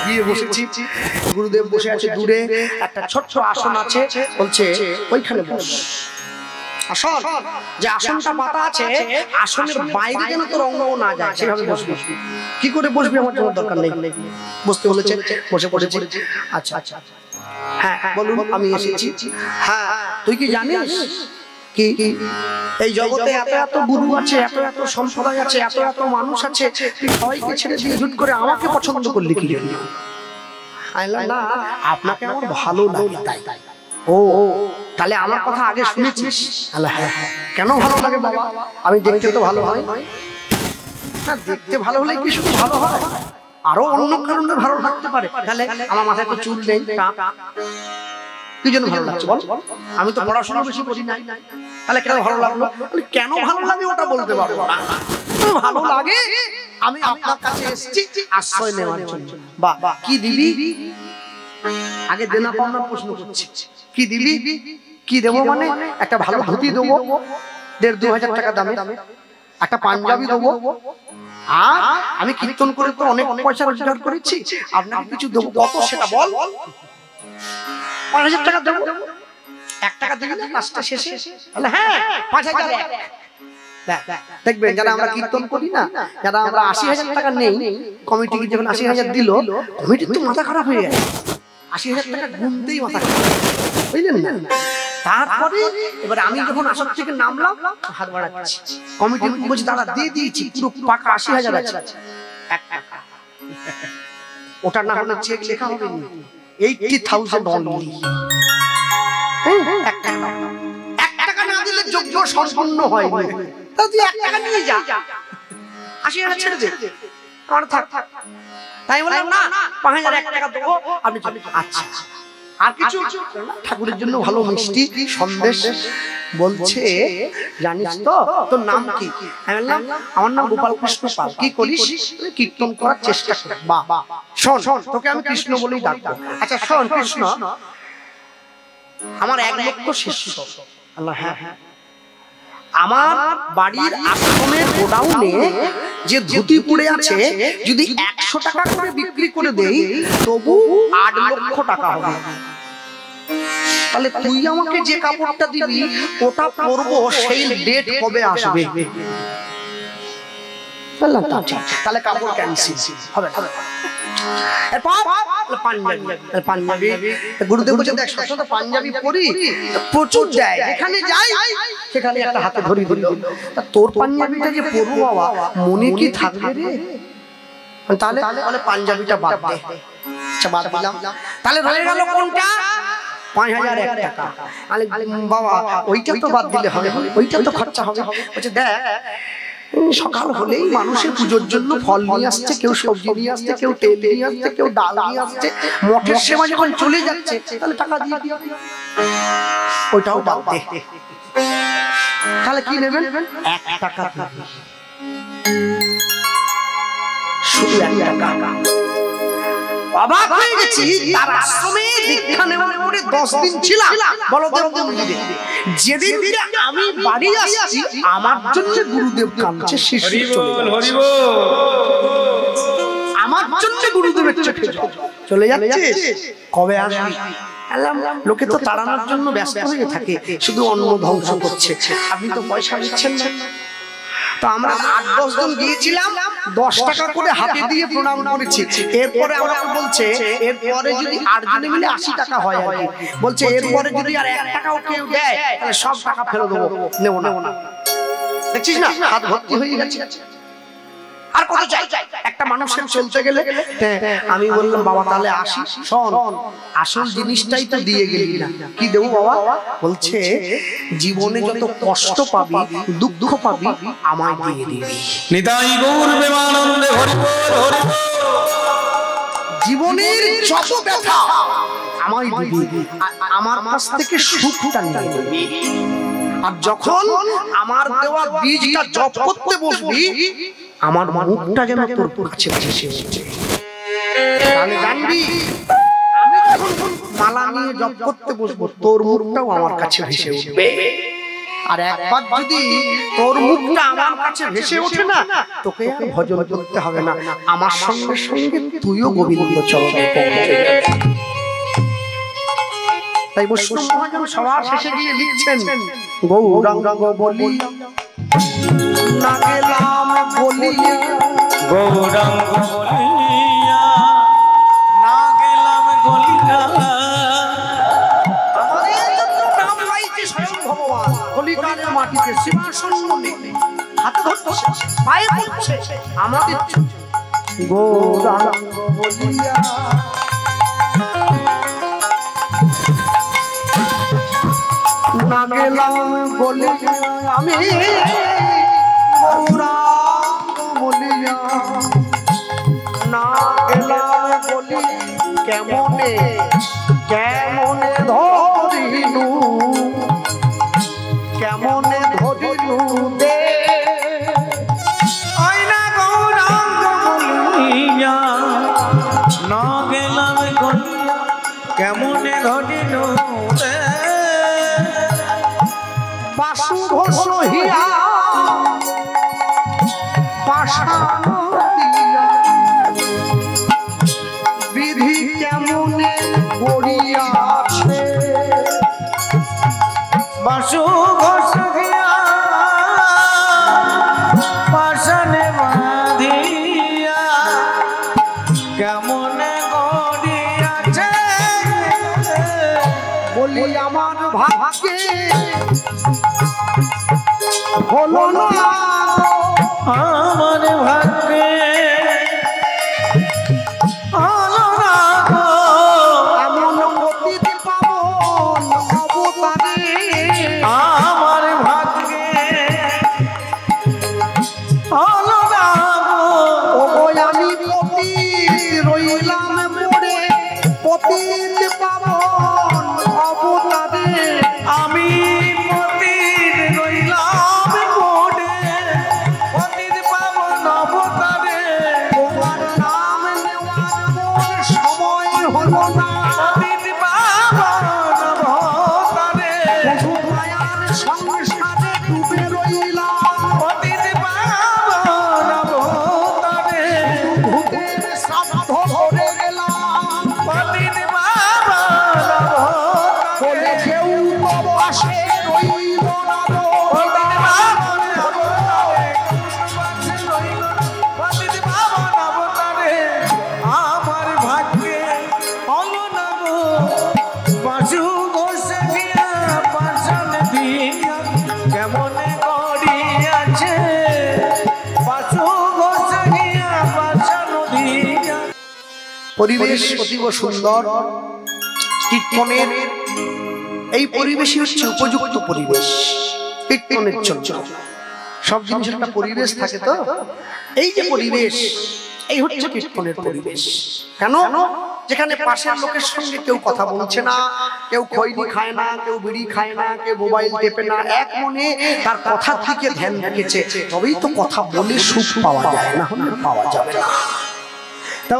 গিয়ে বসেছি, গুরুদেব বসে আছে দূরে, একটা ছোট্ট আসন আছে, বলছে ওইখানে বস। আসন যে আসনটা পাতা আছে, আসনের বাইরে যেন তোর অঙ্গ না যায় সেভাবে বসবি। কি করে বসবি আমার জন্য দরকার নেই, বসতে বলেছে, বসে পড়েছি। আচ্ছা আচ্ছা, হ্যাঁ বলুন আমি এসেছি। হ্যাঁ তুই কি জানিস কি এই জগতে এত এত গুরু আছে, এত এত সম্প্রদায় আছে, এত এত মানুষ আছে, তুই সবাইকে ছেড়ে দিয়ে হুট করে আমাকে পছন্দ করলি কি জন্য? না আপনাকে আমার ভালো লাগে তাই। ও তাহলে আমার কথা আগে শুনেছিস? হ্যাঁ। কেন ভালো লাগে বাবা? আমি দেখতে তো ভালো হয় না, দেখতে ভালো হলে কি শুধু ভালো হয়, আরো অন্য কারণে ভালো লাগতে পারে। তাহলে আমার মাথায় তো চুল নেই, কি জন্য ভালো লাগছে বল? আমি তো পড়াশোনা বেশি করি নাই, তাহলে কেন ভালো লাগলো? কেন ভালো লাগে ওটা বলতে পারবো না, ভালো লাগে আমি আপনার কাছে এসেছি আশ্রয় নেওয়ার জন্য। বাহ, কি দিবি? আগে দেনা পাওনার প্রশ্ন করছি, কি দিবি? কি দেবো মানে একটা ভালো ধুতি দেবো ১,৫০০ টাকা দামে, একটা পাঞ্জাবি দেবো, আর আমি কীর্তন করে তো অনেক পয়সা রোজগার করেছি, আপনাকে কিছু দেবো। কত সেটা বল? ৫,০০০ টাকা দেবো। ১ টাকা দিবি না কাজটা শেষে? হ্যাঁ ৫,০০০। দেখবেন যারা আমরা কীর্তন করি না, যারা আমরা ৮০,০০০ টাকা নেই, কমিটি যখন ৮০,০০০ দিল, কমিটির তো মাথা খারাপ হয়ে গেছে। ৮০,০০০ টাকা গুনতেই মাথা খারাপ, বুঝলেন না? তারপরে এবার আমি যখন আসর থেকে নামলাম, হাত বাড়াচ্ছি, কমিটি বলছি দাদা দিয়ে দিয়েছি, পুরো পাকা ৮০,০০০ আছে। ১ টাকা ওটা না হলে চেক লেখা হবে না, 80,000 অনলি। ১ টাকা না দিলে যোগ্য সম্পন্ন হয় না, তাহলে তুই ১ টাকা নিয়ে যা, ৮০,০০০ ছেড়ে দে, আমার থাক। তাই বললাম না ৫,০০০ টাকা দেবো আপনি। আচ্ছা আর কিছু? ঠাকুরের জন্য ভালো মিষ্টি সন্দেশ। বলছে জানিস তো তোর নাম কি? আমি বললাম আমার নাম গোপাল কৃষ্ণ পাল। কি করিস? কীর্তন করার চেষ্টা করি। বাহ, শোন তোকে আমি কৃষ্ণ বলেই ডাকবো। আচ্ছা শোন কৃষ্ণ, আমার ১ লক্ষ শিষ্য। আল্লাহ হ্যাঁ, আমার বাড়ির আশ্রমের গোডাউনে যে ধুতি পড়ে আছে, যদি ১০০ টাকা করে বিক্রি করে দেই তবু ৮ লক্ষ টাকা হবে। তাহলে তুই আমাকে যে কাপড়টা দিবি ওটা পরবো, সেই ডেট কবে আসবে? তাহলে কাপড় ক্যান্সেল হবে। পাঞ্জাবি গুরুদেব বলছে দেখ সবসময় পাঞ্জাবি পরি, প্রচুর যায়, যেখানে যাই সেখানে একটা হাতে ধরি দিল। তোর পাঞ্জাবিটা যে পরবো বাবা, মনে কি থাকবে রে? তাহলে পাঞ্জাবিটা বাদ দে। আচ্ছা বাদ দিলাম, তাহলে রয়ে গেল কোনটা? ৫,০০০ টাকা। আরে বাবা ওইটা তো বাদ দিলে হবে, ওইটা তো খরচা হবে। বলছে দেখ সকাল হলেই মানুষের পুজোর জন্য ফল নিয়ে আসছে, কেউ সবজি নিয়ে আসছে, কেউ তেল নিয়ে আসছে, কেউ ডাল নিয়ে আসছে, মঠের সেবা যখন চলে যাচ্ছে তাহলে টাকা দিয়ে দিও, ওইটাও বাদ দে। তাহলে কি নেবেন? ১ টাকা শুধু ১ টাকা। অবাক হয়ে গেছি, তার আশ্রমে দীক্ষা নেওয়ার পরে ১০ দিন ছিলাম বলদেব মন্দিরে। যেদিন আমি বাড়ি আসছি আমার জন্য গুরুদেব কাঁদছে, শিষ্য আমার জন্য গুরুদেবের চোখে চলে যাচ্ছে, কবে আসবি? লোকে তো তাড়ানোর জন্য ব্যস্ত হয়ে থাকে, শুধু অন্ন ধ্বংস করছে, আপনি তো পয়সা দিচ্ছেন না। তো আমরা ৮-১০ জন গিয়েছিলাম, ১০ টাকা করে হাতে দিয়ে প্রণাম করেছি। এরপরে আমাকে বলছে এরপরে যদি ৮ জনে মিলে ৮০ টাকা হয় আর কি, বলছে এরপরে যদি আর ১ টাকাও কেউ দেয় তাহলে সব টাকা ফেরত দেবো, নেব না। দেখছিস না হাত ভর্তি হয়ে গেছে। আর কত চাই? একটা মানুষের চলতে গেলে। আমি বললাম বাবা তাহলে আসি, শোন আসল জিনিসটাই তো দিয়ে গেলি না, কি দেবো বাবা? বলছে জীবনে যত কষ্ট পাবি, দুঃখ পাবি, আমায় দিয়ে দিবি। নিতাই গৌর প্রেমানন্দে হরি বল হরি বল। জীবনের যত ব্যথা আমায় দিবি, আমার কাছ থেকে সুখটা নিয়ে নিবি। আর যখন আমার দেওয়া বীজটা জপ করতে বসবি, আমার মুখটা যেন তোর কাছে ভেসে ওঠে। তাহলে জানবি আমি যখন মালা নিয়ে জপ করতে বসবো, তোর মুখটাও আমার কাছে ভেসে উঠবে। আর একবার যদি তোর মুখটা আমার কাছে ভেসে ওঠে না, তোকে আর ভজন করতে হবে না, আমার সঙ্গে সঙ্গে তুইও গোবিন্দ চরণে পৌঁছে যাবি। তাই বৈষ্ণব মহাজন সবার শেষে গিয়ে লিখছেন, গৌরাঙ্গ বলি না গেলাম বলিয়া, গৌরাঙ্গ বলিয়া না গেলাম গলিয়া। আমাদের জন্য নাম গাইছে স্বয়ং ভগবান, কলিকালের মাটিতে সিংহাসন নিয়ে হাতে ধরছে, পায়ে পড়ছে আমাদের জন্য। গৌরাঙ্গ বলিয়া না গেলাম বলিয়া, আমি গৌরাঙ্গ বলিয়া না গেলাম বলি, কেমনে কেমনে ধরিনু, কেমনে ধরিনু দে আইনা গৌরাঙ্গ বলিয়া না গেলাম গলিয়া, কেমনে ধরিল রে। বাসু ঘোষ হিয়া পাষাণ দিয়া, বিধি কেমনে গড়িয়াছে, বাসু ঘোষ গিয়া পাশানে বাঁধিয়া, কেমনে গড়িয়াছে বলি আমার ভাগ্যে হলো না, আমার ভাগ্যে হলো না গো। এমন পতিত পাবন অবতারে, আমার ভাগ্যে হলো না গো। ওগো আমি পতিত রইলাম পড়ে, পতিত পাবন অবতারে, আমি পতিত রইলাম পড়ে, পতিত পাবন অবতারে। তোমার নাম নেওয়ার মোর সময় হলো না, পতিত পাবন অবতারে। প্রভু মায়ার সংসারে ডুবে রইলাম, পতিত পাবন অবতারে। ভূতের শ্রাদ্ধ ভরে গেলাম, পতিত পাবন অবতারে। বলে কেউ তব আসে রইল না গো, পতিত পাবন অবতারে। পাশে রইল পতিত পাবন অবতারে। আমার ভাগ্যে হলো না গো। বাসু ঘোষ গিয়া পাশান দিয়া, কেমনে গড়িয়াছে বাসু ঘোষ গিয়া পাশান দিয়া। পরিবেশ অতীব সুন্দর, কীর্তনের এই পরিবেশই হচ্ছে উপযুক্ত পরিবেশ কীর্তনের জন্য। সব জিনিসের একটা পরিবেশ থাকে, তো এই যে পরিবেশ, এই হচ্ছে কীর্তনের পরিবেশ। কেন? যেখানে পাশের লোকের সঙ্গে কেউ কথা বলছে না, কেউ খৈনি খায় না, কেউ বিড়ি খায় না, কেউ মোবাইল টেপে না, এক মনে তার কথা থেকে ধ্যান রেখেছে, তবেই তো কথা বলে সুখ পাওয়া যায়, না হলে পাওয়া যাবে না। তো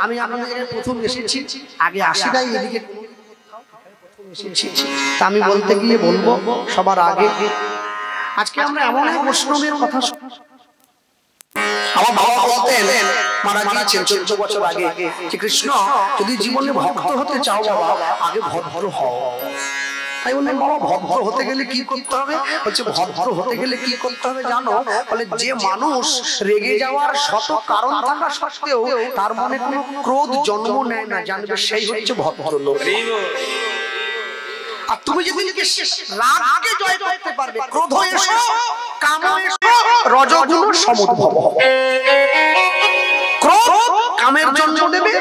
আমি আপনাদের প্রথম এসেছি, আগে আসি নাই এদিকে, তা আমি বলতে গিয়ে বলবো সবার আগে, আজকে আমরা এমন এক বৈষ্ণবের কথা, আমার বাবা বলতেন, মারা গিয়েছেন 14 বছর আগে, যে কৃষ্ণ যদি জীবনে ভক্ত হতে চাও বাবা, আগে ভদ্র হও। তাই বললেন, বাবা ভদ্র হতে গেলে কি করতে হবে? বলছে ভদ্র হতে গেলে কি করতে হবে জানো? বলে যে মানুষ রেগে যাওয়ার শত কারণ থাকা সত্ত্বেও তার মনে কোনো ক্রোধ জন্ম নেয় না, জানবে সেই হচ্ছে ভদ্র লোক। আর তুমি যেদিনকে রাগকে জয় করতে পারবে, ক্রোধ এসো, কাম এসো, রজগুণ সমুদ্ভব হবে। ক্রোধ কামের জন্ম দেবে,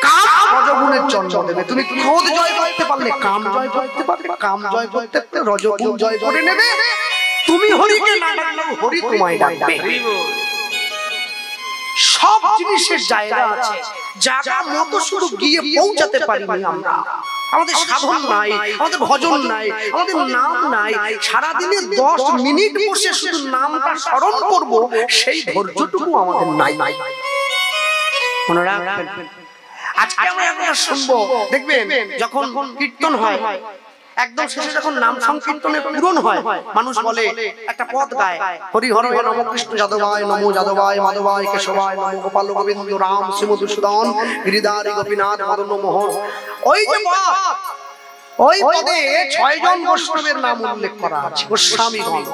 কাম রজগুণের জন্ম দেবে। তুমি ক্রোধ জয় করতে পারলে কাম জয় করতে পারবে, কাম জয় করতে পারলে রজগুণ জয় করে নেবে। তুমি হরিকে না ডাকলেও হরি তোমায় ডাকবে। সব জিনিসের জায়গা আছে, জায়গা মতো শুধু গিয়ে পৌঁছাতে পারিনি আমরা। আমাদের সাধন নাই, আমাদের ভজন নাই, আমাদের নাম নাই। সারাদিনে 10 মিনিট বসে শুধু নামটা স্মরণ করব, সেই ধৈর্যটুকু আমাদের নাই। মনে রাখবেন, আজকে আমরা একটা শুনবো, দেখবেন যখন কীর্তন হয় একদম শেষে যখন নাম সংকীর্তনের পূরণ হয়, মানুষ বলে একটা পদ গায়, হরি হরি নম কৃষ্ণ যাদবায় নমো যাদবায় মাধবায় কেশবায় নমো গোপাল গোবিন্দ রাম শ্রীমধুসূদন গিরিধারী গোপীনাথ মদন মোহন। ওই যে পদ, ওই পদে 6 জন বৈষ্ণবের নাম উল্লেখ করা আছে। গোস্বামীগণ,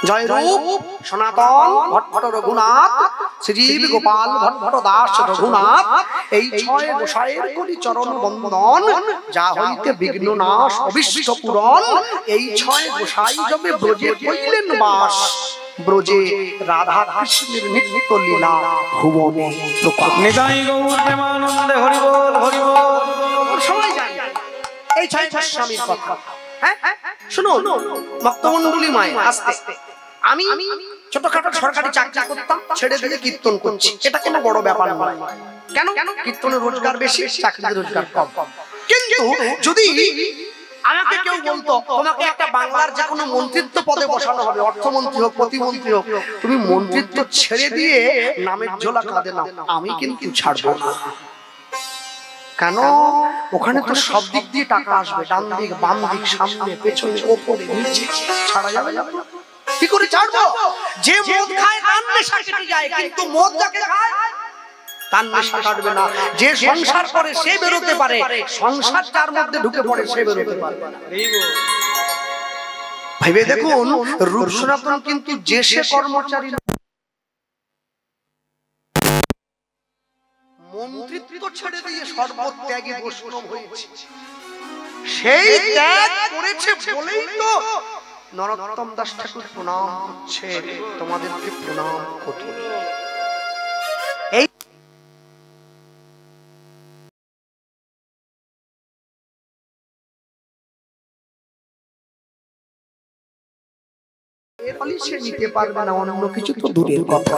জয়রূপ সনাতন ভট্ট রঘুনাথ, শ্রীজীব গোপাল ভট্ট দাস রঘুনাথ, এই 6 গোসাইয়ের করি চরণ বন্দন, যা হইতে বিঘ্ন নাশ অবিষ্ট পূরণ। এই 6 গোসাই যবে ব্রজে কইলেন বাস, ব্রজে রাধা কৃষ্ণের নিত্য লীলা ভুবনে প্রকাশ। নিতাই গৌর প্রেমানন্দে হরি বল হরি বল। সবাই জানে এই 6 গোস্বামীর কথা। হ্যাঁ শুনুন ভক্তমণ্ডলী মায়ের, আস্তে আমি ছোটখাটো সরকারি চাকরি করতাম, ছেড়ে দিয়ে কীর্তন করছি, এটা কোনো বড় ব্যাপার নয়। কেন? কীর্তনের রোজগার বেশি, চাকরির রোজগার কম। কিন্তু যদি আমাকে কেউ বলতো তোমাকে একটা বাংলার যে কোনো মন্ত্রিত্ব পদে বসানো হবে, অর্থমন্ত্রী হোক প্রতিমন্ত্রী হোক, তুমি মন্ত্রিত্ব ছেড়ে দিয়ে নামের ঝোলা কাঁধে নাও, আমি কিন্তু ছাড়বো না। কেন? ওখানে তো সব দিক দিয়ে টাকা আসবে, ডান দিক বাম দিক সামনে পেছনে ওপরে নিচে, ছাড়া যাবে না। কি করে ছাড়বো? যে মদ খায় তার নেশা কেটে যায়, কিন্তু মদ যাকে খায় তার নেশা কাটবে না। যে সংসার করে সে বেরোতে পারে, সংসার যার মধ্যে ঢুকে পড়ে সে বেরোতে পারবে না। ভাইবে দেখুন, রূপ সনাতন কিন্তু যে সে কর্মচারী মন্ত্রিত্ব ছেড়ে দিয়ে সর্বত্যাগী বৈষ্ণব হয়েছে। সেই ত্যাগ করেছে বলেই তো নরোত্তম দাস ঠাকুর প্রণাম করছে, তোমাদেরকে প্রণাম করি। এই এর ফলে সে নিতে পারবে না, অন্য কিছু তো দূরের কথা।